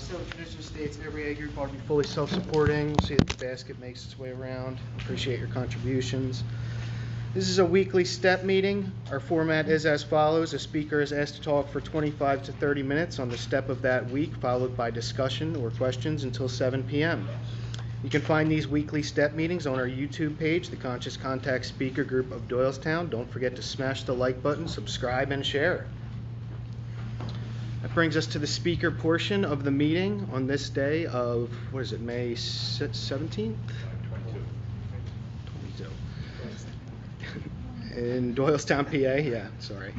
So tradition states every A group ought to be fully self-supporting. See that the basket makes its way around. Appreciate your contributions. This is a weekly STEP meeting. Our format is as follows. A speaker is asked to talk for 25 to 30 minutes on the STEP of that week, followed by discussion or questions until 7 p.m. You can find these weekly STEP meetings on our YouTube page, the Conscious Contact Speaker Group of Doylestown. Don't forget to smash the like button, subscribe, and share. That brings us to the speaker portion of the meeting on this day of, May 17th? 22. In Doylestown, PA, yeah, sorry.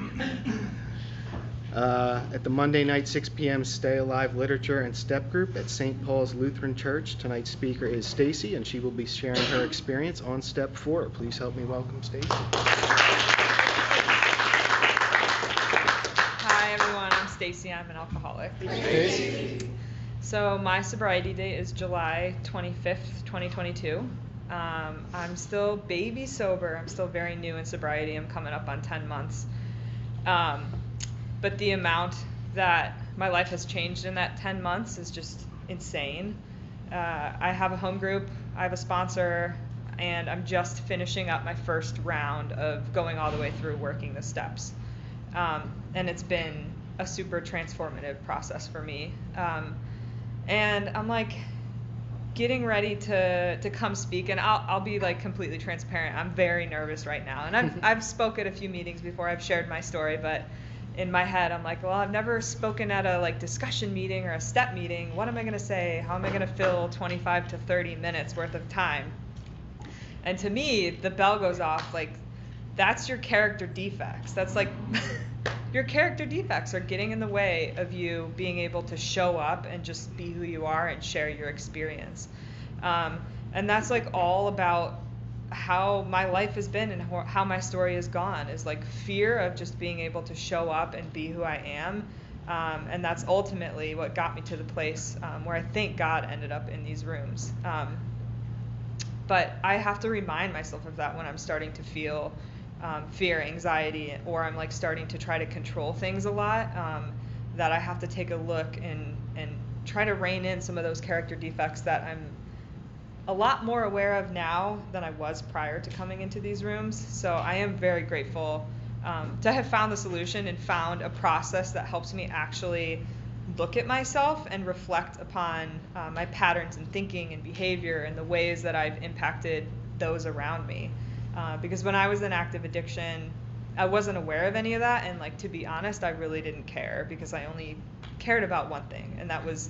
At the Monday night 6 p.m. Stay Alive Literature and Step Group at St. Paul's Lutheran Church. Tonight's speaker is Stacy, and she will be sharing her experience on Step 4. Please help me welcome Stacy. Hi everyone, I'm Stacy. I'm an alcoholic. Stacy. So my sobriety date is July 25th, 2022. I'm still baby sober. I'm still very new in sobriety. I'm coming up on 10 months. But the amount that my life has changed in that 10 months is just insane. I have a home group, I have a sponsor, and I'm just finishing up my first round of going all the way through working the steps. And it's been a super transformative process for me. And I'm like getting ready to come speak, and I'll be like completely transparent. I'm very nervous right now, and I've spoke at a few meetings before. I've shared my story, but in my head I'm like, well, I've never spoken at a like discussion meeting or a step meeting. What am I going to say? How am I going to fill 25 to 30 minutes worth of time? And to me, the bell goes off like, that's your character defects. That's like your character defects are getting in the way of you being able to show up and just be who you are and share your experience. And that's like all about how my life has been and how my story has gone, is like fear of just being able to show up and be who I am. And that's ultimately what got me to the place where I think God ended up in these rooms. But I have to remind myself of that when I'm starting to feel fear, anxiety, or I'm like starting to try to control things a lot, that I have to take a look and try to rein in some of those character defects that I'm a lot more aware of now than I was prior to coming into these rooms. So I am very grateful to have found the solution and found a process that helps me actually look at myself and reflect upon my patterns and thinking and behavior and the ways that I've impacted those around me. Because when I was in active addiction, I wasn't aware of any of that, and like, to be honest, I really didn't care, because I only cared about one thing, and that was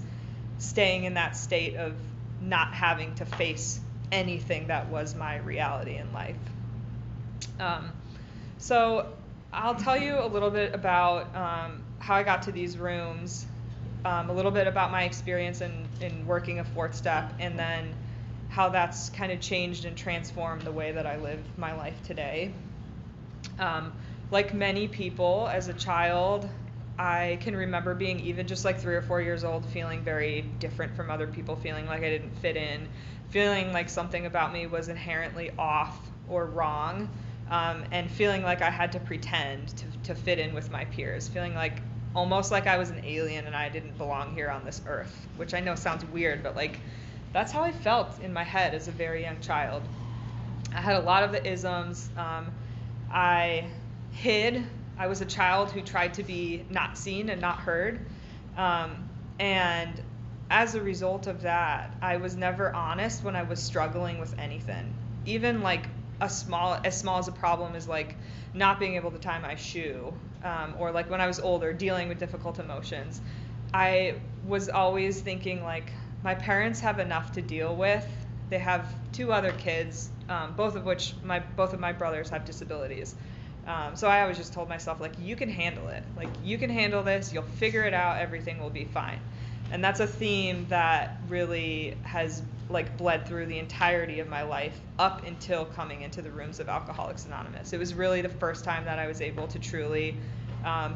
staying in that state of not having to face anything that was my reality in life. So I'll tell you a little bit about how I got to these rooms, a little bit about my experience in working a fourth step, and then how that's kind of changed and transformed the way that I live my life today. Like many people, as a child, I can remember being even just like 3 or 4 years old, feeling very different from other people, feeling like I didn't fit in, feeling like something about me was inherently off or wrong, and feeling like I had to pretend to fit in with my peers, feeling like almost like I was an alien and I didn't belong here on this earth, which I know sounds weird, but like that's how I felt in my head as a very young child. I had a lot of the isms. I hid. I was a child who tried to be not seen and not heard. And as a result of that, I was never honest when I was struggling with anything. Even like as small as a problem as like not being able to tie my shoe, or like when I was older, dealing with difficult emotions. I was always thinking like, my parents have enough to deal with. They have 2 other kids, both of my brothers have disabilities. So I always just told myself, like, you can handle it. Like, you can handle this. You'll figure it out. Everything will be fine. And that's a theme that really has like bled through the entirety of my life up until coming into the rooms of Alcoholics Anonymous. It was really the first time that I was able to truly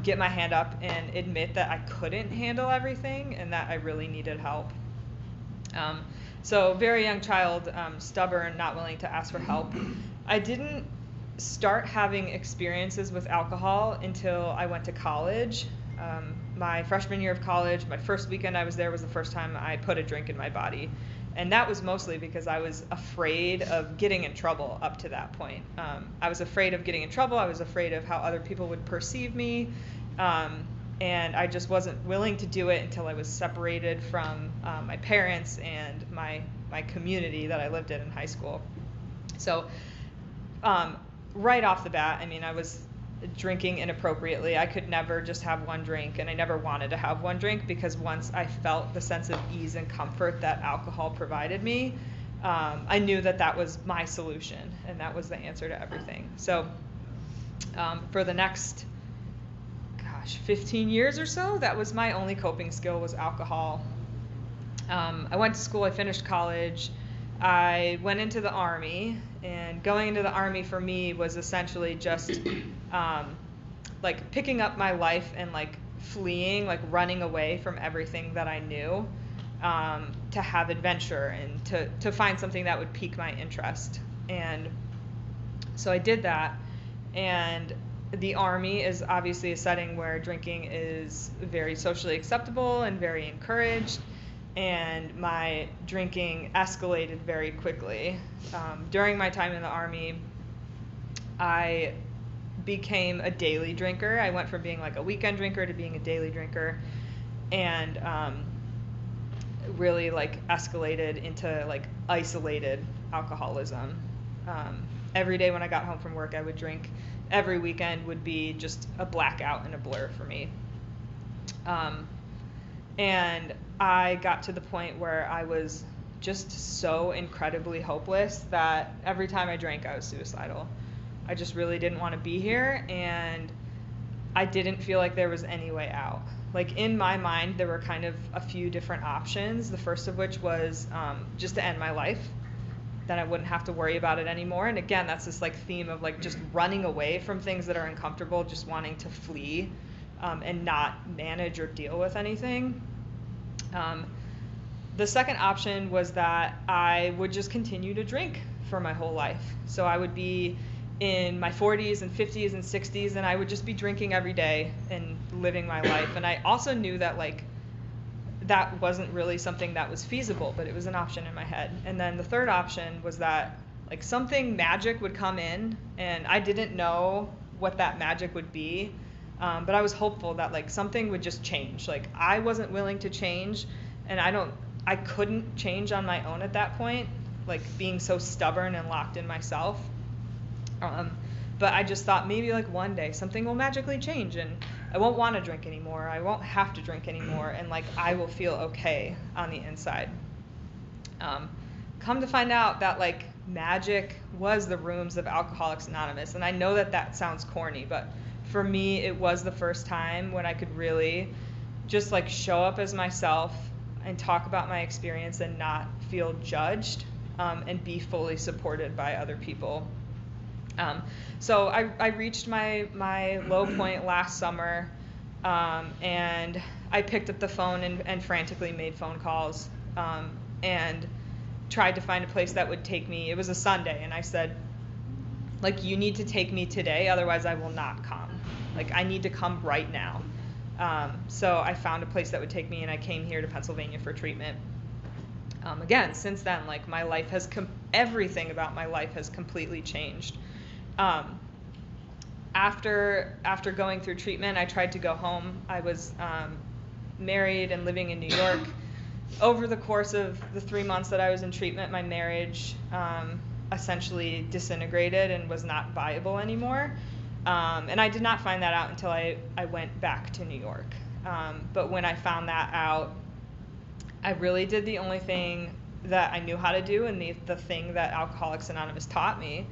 get my hand up and admit that I couldn't handle everything and that I really needed help. So very young child, stubborn, not willing to ask for help. I didn't start having experiences with alcohol until I went to college. my freshman year of college, my first weekend I was there was the first time I put a drink in my body. And that was mostly because I was afraid of getting in trouble up to that point. I was afraid of getting in trouble. I was afraid of how other people would perceive me. And I just wasn't willing to do it until I was separated from my parents and my community that I lived in high school. So right off the bat, I mean, I was drinking inappropriately. I could never just have one drink, and I never wanted to have one drink, because once I felt the sense of ease and comfort that alcohol provided me, I knew that that was my solution, and that was the answer to everything. So for the next 15 years or so, that was my only coping skill, was alcohol. I went to school, I finished college, I went into the Army, and going into the Army for me was essentially just like picking up my life and like fleeing, like running away from everything that I knew, to have adventure and to find something that would pique my interest. And so I did that, and the Army is obviously a setting where drinking is very socially acceptable and very encouraged, and my drinking escalated very quickly. During my time in the Army, I became a daily drinker. I went from being like a weekend drinker to being a daily drinker, and really like escalated into like isolated alcoholism. Every day when I got home from work, I would drink. Every weekend would be just a blackout and a blur for me. And I got to the point where I was just so incredibly hopeless that every time I drank, I was suicidal. I just really didn't want to be here, and I didn't feel like there was any way out. Like in my mind, there were kind of a few different options, the first of which was just to end my life. Then I wouldn't have to worry about it anymore. And again, that's this like theme of like just running away from things that are uncomfortable, just wanting to flee and not manage or deal with anything. The second option was that I would just continue to drink for my whole life. So I would be in my 40s and 50s and 60s, and I would just be drinking every day and living my life. And I also knew that like that wasn't really something that was feasible, but it was an option in my head. And then the third option was that like something magic would come in, and I didn't know what that magic would be, but I was hopeful that like something would just change. Like I wasn't willing to change, and I couldn't change on my own at that point, like being so stubborn and locked in myself. But I just thought maybe like one day something will magically change, and I won't want to drink anymore. I won't have to drink anymore, and like I will feel okay on the inside. Come to find out that like magic was the rooms of Alcoholics Anonymous, and I know that that sounds corny, but for me it was the first time when I could really just like show up as myself and talk about my experience and not feel judged, and be fully supported by other people. So I reached my low point last summer, and I picked up the phone and frantically made phone calls, and tried to find a place that would take me. It was a Sunday, and I said, like, you need to take me today, otherwise I will not come. Like, I need to come right now. So I found a place that would take me, and I came here to Pennsylvania for treatment. Again, since then, like, my life has everything about my life has completely changed. After going through treatment, I tried to go home. I was married and living in New York. Over the course of the 3 months that I was in treatment, my marriage essentially disintegrated and was not viable anymore. And I did not find that out until I went back to New York. But when I found that out, I really did the only thing that I knew how to do, and the thing that Alcoholics Anonymous taught me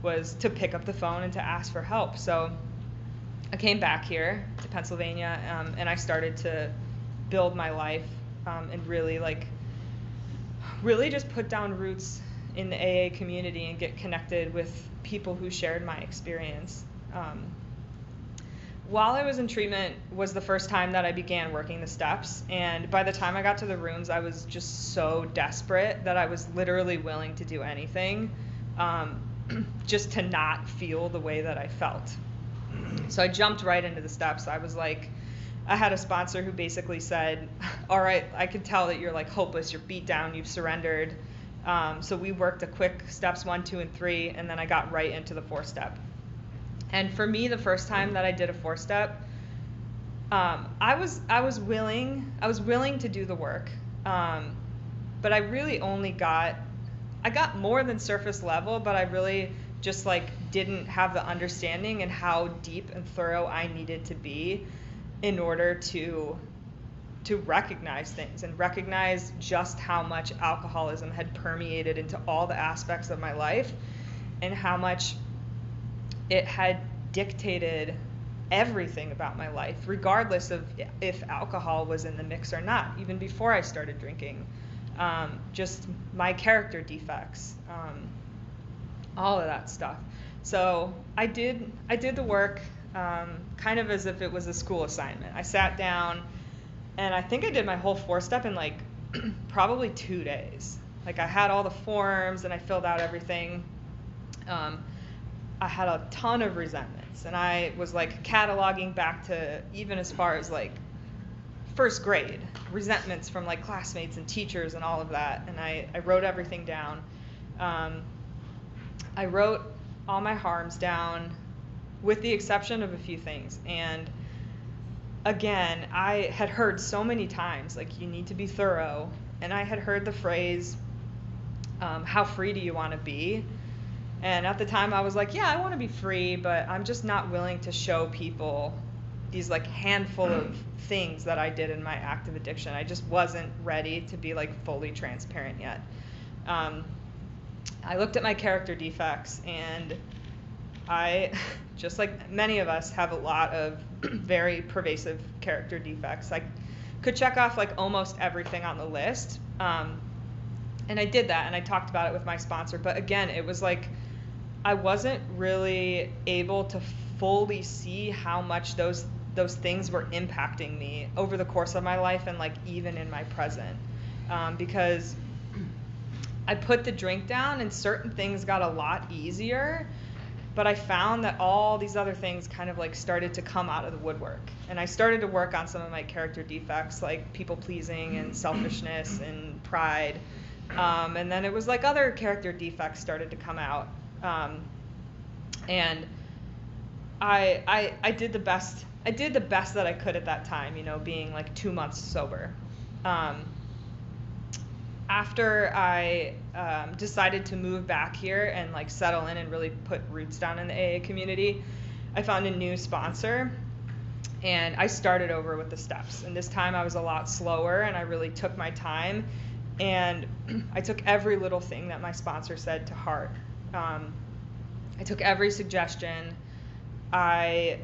was to pick up the phone and to ask for help. So I came back here to Pennsylvania, and I started to build my life, and really just put down roots in the AA community and get connected with people who shared my experience. While I was in treatment was the first time that I began working the steps, and by the time I got to the rooms, I was just so desperate that I was literally willing to do anything, just to not feel the way that I felt. So I jumped right into the steps. I was like, I had a sponsor who basically said, all right, I can tell that you're like hopeless, you're beat down, you've surrendered. So we worked a quick steps 1, 2, and 3, and then I got right into the 4-step. And for me, the first time that I did a 4-step, I was willing to do the work, but I really only got more than surface level, but I really just like didn't have the understanding and how deep and thorough I needed to be in order to recognize things and recognize just how much alcoholism had permeated into all the aspects of my life and how much it had dictated everything about my life, regardless of if alcohol was in the mix or not, even before I started drinking. Just my character defects, all of that stuff. So I did the work kind of as if it was a school assignment. I sat down and I think I did my whole 4-step in like probably 2 days. Like I had all the forms and I filled out everything. I had a ton of resentments and I was like cataloging back to even as far as like first grade, resentments from like classmates and teachers and all of that. And I wrote everything down. I wrote all my harms down with the exception of a few things. And again, I had heard so many times, like, you need to be thorough. And I had heard the phrase, how free do you want to be? And at the time I was like, yeah, I want to be free, but I'm just not willing to show people these like handful of things that I did in my active addiction. I just wasn't ready to be like fully transparent yet. I looked at my character defects and I, just like many of us, have a lot of very pervasive character defects. I could check off like almost everything on the list. And I did that and I talked about it with my sponsor. But again, it was like I wasn't really able to fully see how much those things were impacting me over the course of my life and like even in my present. Because I put the drink down and certain things got a lot easier, but I found that all these other things kind of like started to come out of the woodwork. And I started to work on some of my character defects, like people pleasing and selfishness and pride. And then it was like other character defects started to come out. And I did the best. I did the best that I could at that time, you know, being like 2 months sober. After I decided to move back here and like settle in and really put roots down in the AA community, I found a new sponsor and I started over with the steps. And this time I was a lot slower and I really took my time and I took every little thing that my sponsor said to heart. I took every suggestion. I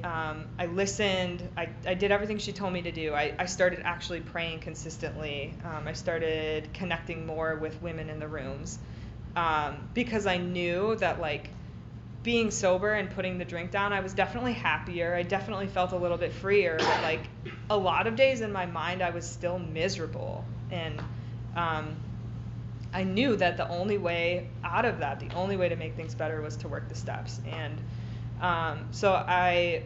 listened. I did everything she told me to do. I started actually praying consistently. I started connecting more with women in the rooms because I knew that like being sober and putting the drink down, I was definitely happier. I definitely felt a little bit freer. But like a lot of days in my mind, I was still miserable. And I knew that the only way out of that, the only way to make things better was to work the steps. And so I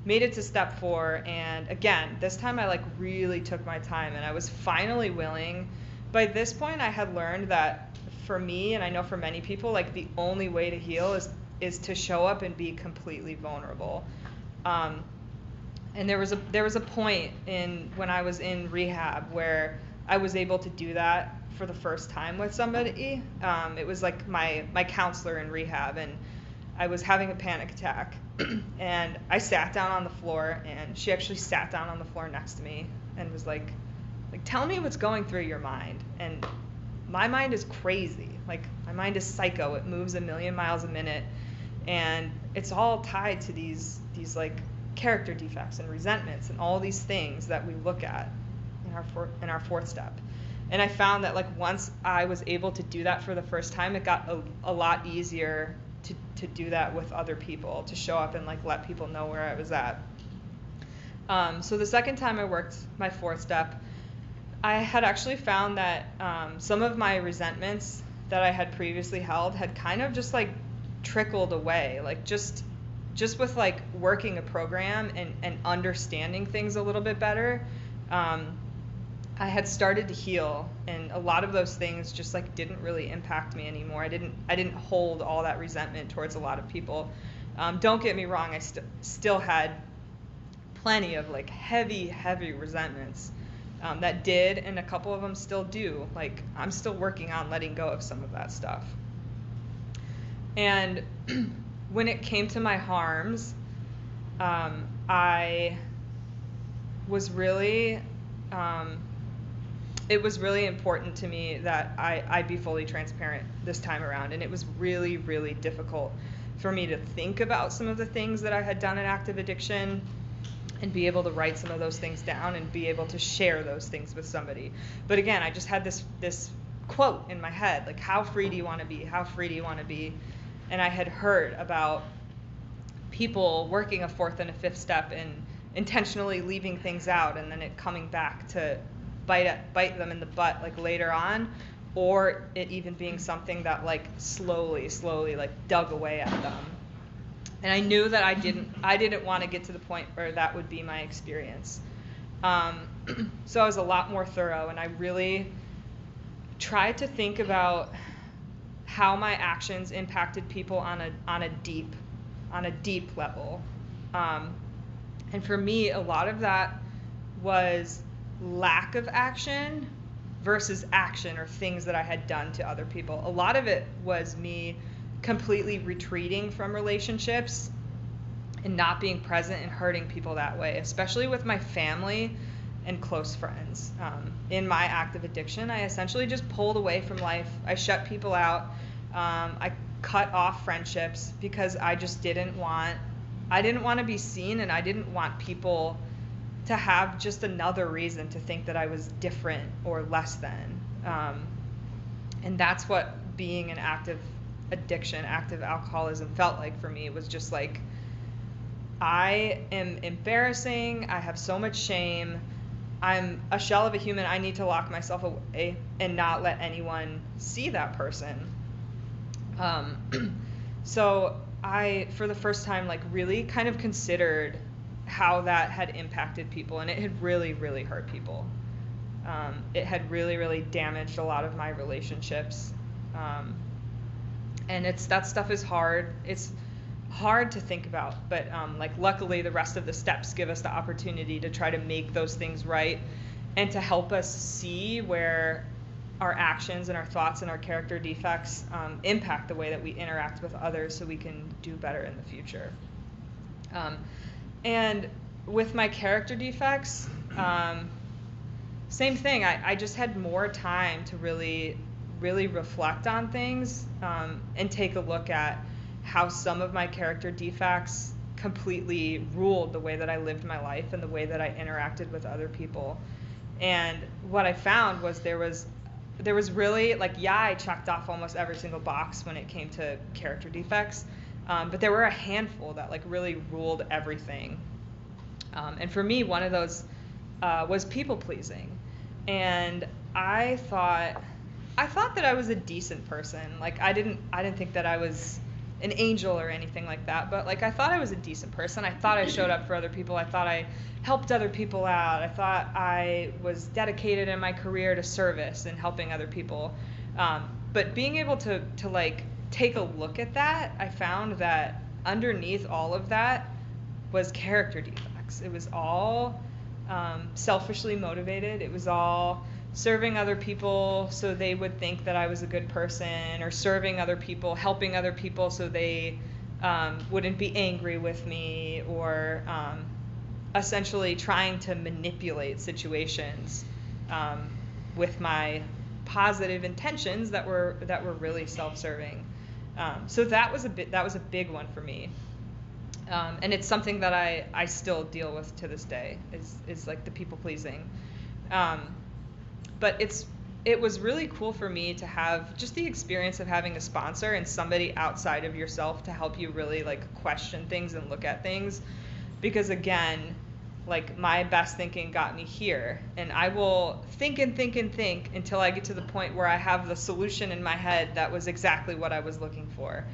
made it to step 4, and again, this time I like really took my time and I was finally willing. By this point I had learned that for me, and I know for many people, like the only way to heal is to show up and be completely vulnerable. And there was a point when I was in rehab where I was able to do that for the first time with somebody. It was like my counselor in rehab, and I was having a panic attack and I sat down on the floor and she actually sat down on the floor next to me and was like, tell me what's going through your mind. And my mind is crazy. Like my mind is psycho. It moves 1,000,000 miles a minute and it's all tied to these like character defects and resentments and all these things that we look at in our 4th step. And I found that like once I was able to do that for the first time, it got a lot easier to do that with other people, to show up and like let people know where I was at. So the second time I worked my 4th step, I had actually found that some of my resentments that I had previously held had kind of just like trickled away, like just just with like working a program and understanding things a little bit better, I had started to heal, and a lot of those things just like didn't really impact me anymore. I didn't hold all that resentment towards a lot of people. Don't get me wrong, I still had plenty of like heavy resentments that did, and a couple of them still do. Like, I'm still working on letting go of some of that stuff. And when it came to my harms, I was really it was really important to me that I be fully transparent this time around. And it was really, really difficult for me to think about some of the things that I had done in active addiction and be able to write some of those things down and be able to share those things with somebody. But again, I just had this quote in my head, like, how free do you want to be? How free do you want to be? And I had heard about people working a fourth and a fifth step and intentionally leaving things out and then it coming back to bite them in the butt like later on, or it even being something that like slowly like dug away at them. And I knew that I didn't want to get to the point where that would be my experience. So I was a lot more thorough, and I really tried to think about how my actions impacted people on a deep level. And for me, a lot of that was lack of action versus action, or things that I had done to other people. A lot of it was me completely retreating from relationships and not being present and hurting people that way, especially with my family and close friends. In my active addiction, I essentially just pulled away from life. I shut people out. I cut off friendships because I just didn't want to be seen, and I didn't want people to have just another reason to think that I was different or less than. And that's what being an active addiction, active alcoholism felt like for me. It was just like, I am embarrassing. I have so much shame. I'm a shell of a human. I need to lock myself away and not let anyone see that person. So I, for the first time, like really kind of considered how that had impacted people, and it had really, really hurt people. It had really, really damaged a lot of my relationships. And that stuff is hard. It's hard to think about, but like luckily the rest of the steps give us the opportunity to try to make those things right and to help us see where our actions and our thoughts and our character defects impact the way that we interact with others, so we can do better in the future. And with my character defects, same thing. I just had more time to really reflect on things and take a look at how some of my character defects completely ruled the way that I lived my life and the way that I interacted with other people. And what I found was there was really, like, yeah, I checked off almost every single box when it came to character defects, but there were a handful that like really ruled everything. And for me, one of those was people pleasing. And I thought that I was a decent person. Like, I didn't think that I was an angel or anything like that, but like I thought I was a decent person. I thought I showed up for other people. I thought I helped other people out. I thought I was dedicated in my career to service and helping other people. But being able to like take a look at that, I found that underneath all of that was character defects. It was all selfishly motivated. It was all serving other people so they would think that I was a good person, or serving other people, helping other people so they wouldn't be angry with me, or essentially trying to manipulate situations with my positive intentions that were really self-serving. So that was a big one for me. And it's something that I still deal with to this day, is like the people pleasing. But it was really cool for me to have just the experience of having a sponsor and somebody outside of yourself to help you really like question things and look at things. Because again, like my best thinking got me here, and I will think and think and think until I get to the point where I have the solution in my head that was exactly what I was looking for.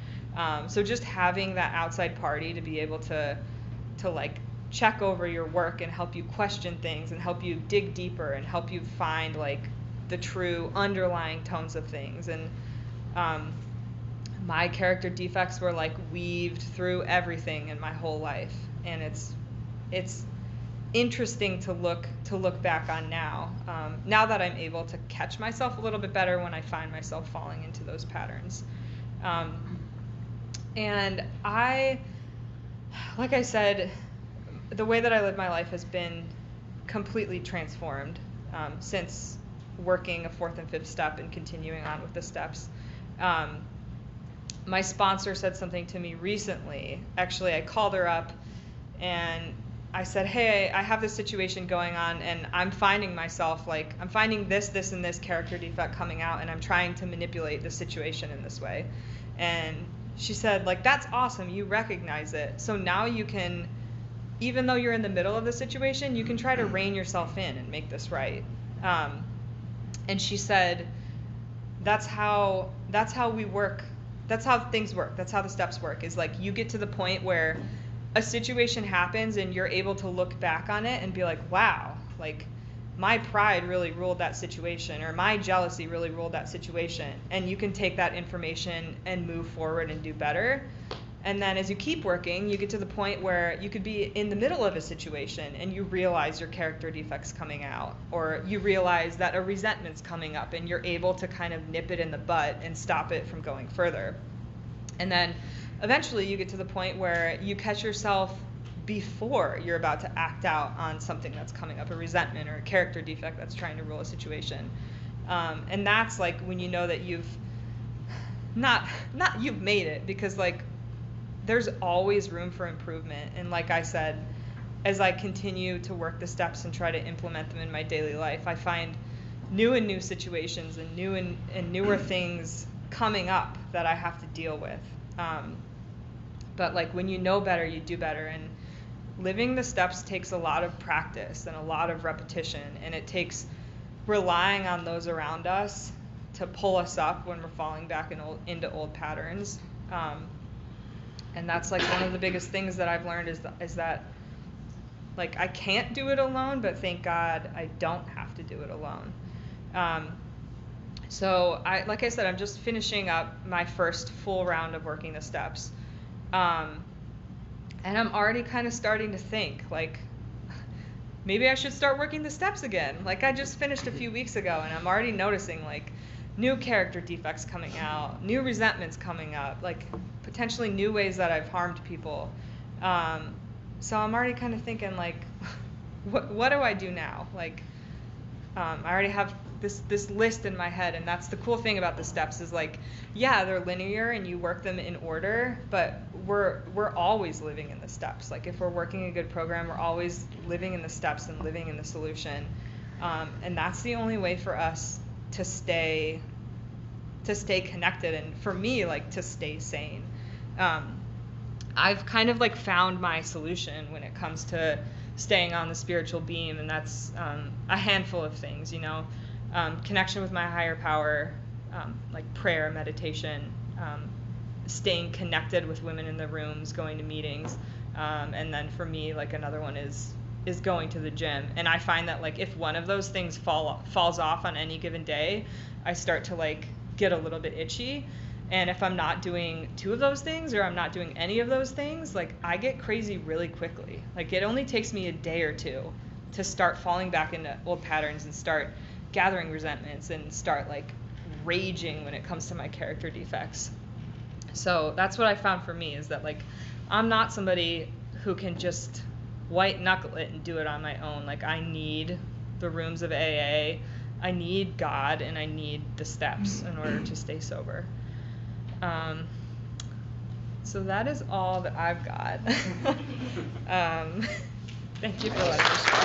So just having that outside party to be able to like check over your work and help you question things and help you dig deeper and help you find like the true underlying tones of things. And my character defects were like weaved through everything in my whole life, and it's interesting to look back on now. Now that I'm able to catch myself a little bit better when I find myself falling into those patterns. And like I said, the way that I live my life has been completely transformed since working a 4th and 5th step and continuing on with the steps. My sponsor said something to me recently. Actually, I called her up and I said, hey, I have this situation going on and I'm finding myself like, I'm finding this, and this character defect coming out, and I'm trying to manipulate the situation in this way. And she said, like, that's awesome, you recognize it. So now you can, even though you're in the middle of the situation, you can try to rein yourself in and make this right. And she said, that's how we work. That's how things work. That's how the steps work, is like you get to the point where a situation happens and you're able to look back on it and be like, wow, like my pride really ruled that situation, or my jealousy really ruled that situation. And you can take that information and move forward and do better. And then as you keep working, you get to the point where you could be in the middle of a situation and you realize your character defect's coming out, or you realize that a resentment's coming up and you're able to kind of nip it in the butt and stop it from going further. And then eventually you get to the point where you catch yourself before you're about to act out on something that's coming up, a resentment or a character defect that's trying to rule a situation. And that's like when you know that you've not you've made it, because like there's always room for improvement. And like I said, as I continue to work the steps and try to implement them in my daily life, I find new situations and newer things coming up that I have to deal with. But like when you know better, you do better. And living the steps takes a lot of practice and a lot of repetition, and it takes relying on those around us to pull us up when we're falling back into old patterns. And that's like one of the biggest things that I've learned is that like I can't do it alone, but thank God I don't have to do it alone. So like I said, I'm just finishing up my first full round of working the steps. And I'm already kind of starting to think like maybe I should start working the steps again. Like I just finished a few weeks ago and I'm already noticing like new character defects coming out, new resentments coming up, like potentially new ways that I've harmed people. So I'm already kind of thinking like, what do I do now? Like, I already have this list in my head, and that's the cool thing about the steps is like, yeah, they're linear and you work them in order, but we're always living in the steps. Like if we're working a good program, we're always living in the steps and living in the solution. And that's the only way for us to stay connected, and for me, like to stay sane. I've kind of like found my solution when it comes to staying on the spiritual beam, and that's a handful of things, you know, connection with my higher power, like prayer, meditation, staying connected with women in the rooms, going to meetings, and then for me, like another one is going to the gym. And I find that like if one of those things falls off on any given day, I start to like get a little bit itchy. And if I'm not doing two of those things, or I'm not doing any of those things, like I get crazy really quickly. Like it only takes me a day or two to start falling back into old patterns and start gathering resentments and start like raging when it comes to my character defects. So that's what I found for me, is that like I'm not somebody who can just white knuckle it and do it on my own. Like I need the rooms of AA, I need God, and I need the steps in order to stay sober. So that is all that I've got. Thank you for letting me share.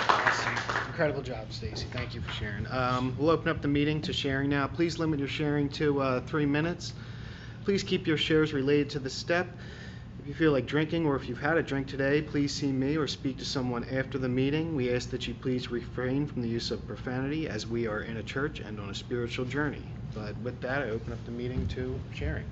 Awesome. Incredible job, Stacy. Thank you for sharing. We'll open up the meeting to sharing now. Please limit your sharing to 3 minutes. Please keep your shares related to the step. If you feel like drinking or if you've had a drink today, please see me or speak to someone after the meeting. We ask that you please refrain from the use of profanity as we are in a church and on a spiritual journey. But with that, I open up the meeting to sharing.